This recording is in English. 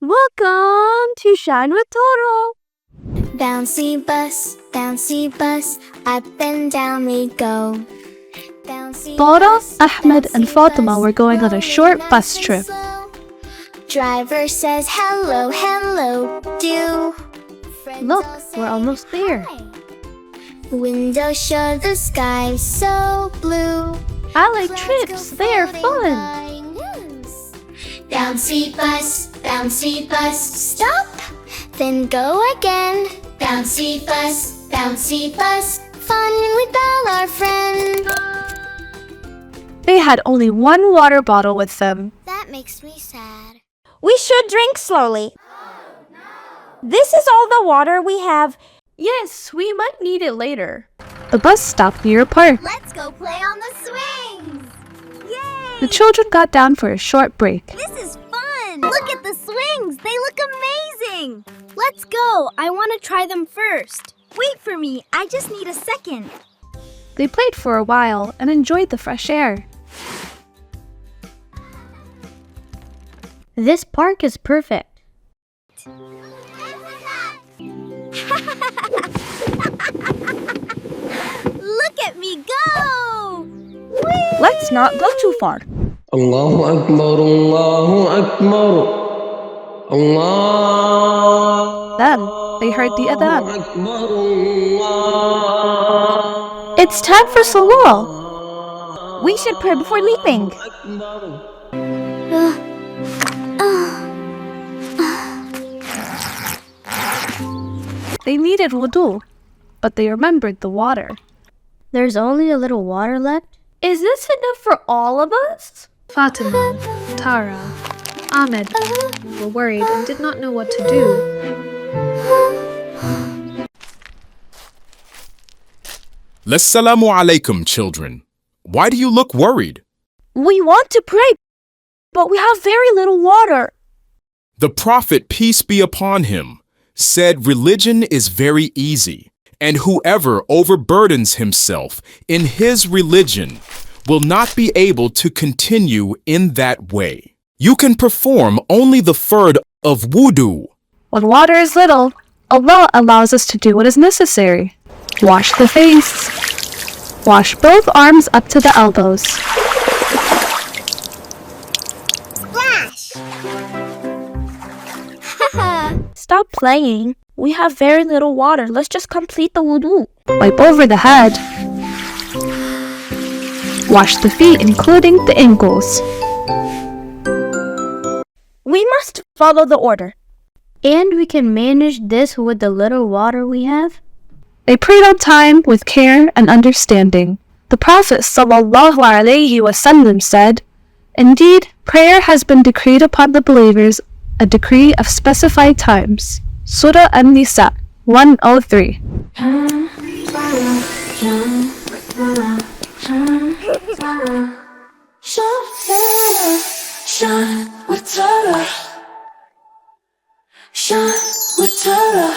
Welcome to Shine with Toro. Bouncy bus, up and down we go. Toro, Ahmed, and Fatima were going on a short bus trip. Driver says hello, hello, do. Look, we're almost there. Windows show the sky so blue. I like trips, they are fun. Bouncy bus, stop, then go again. Bouncy bus, fun with all our friends. They had only one water bottle with them. That makes me sad. We should drink slowly. This is all the water we have. Yes, we might need it later. The bus stopped near a park. Let's go play on the swings. Yay! The children got down for a short break. This is fun. Look at the swings. They look amazing. Let's go. I want to try them first. Wait for me. I just need a second. They played for a while and enjoyed the fresh air. This park is perfect. Look at me go! Whee! Let's not go too far. Allahu Akbar, Allahu Akbar, Allah. Then they heard the Adhan. Akbar, Allah. It's time for Salah. We should pray before leaving. They needed wudu, but they remembered the water. There's only a little water left. Is this enough for all of us? Fatima, Tara, Ahmed were worried and did not know what to do. Assalamu alaikum, children. Why do you look worried? We want to pray, but we have very little water. The Prophet, peace be upon him, said religion is very easy, and whoever overburdens himself in his religion will not be able to continue in that way. You can perform only the fard of wudu. When water is little, Allah allows us to do what is necessary. Wash the face. Wash both arms up to the elbows. Splash! Stop playing. We have very little water. Let's just complete the wudu. Wipe over the head. Wash the feet, including the ankles. We must follow the order. And we can manage this with the little water we have. They prayed on time with care and understanding. The Prophet ﷺ said, "Indeed, prayer has been decreed upon the believers, a decree of specified times." Surah An-Nisa 103. Shine with Tara.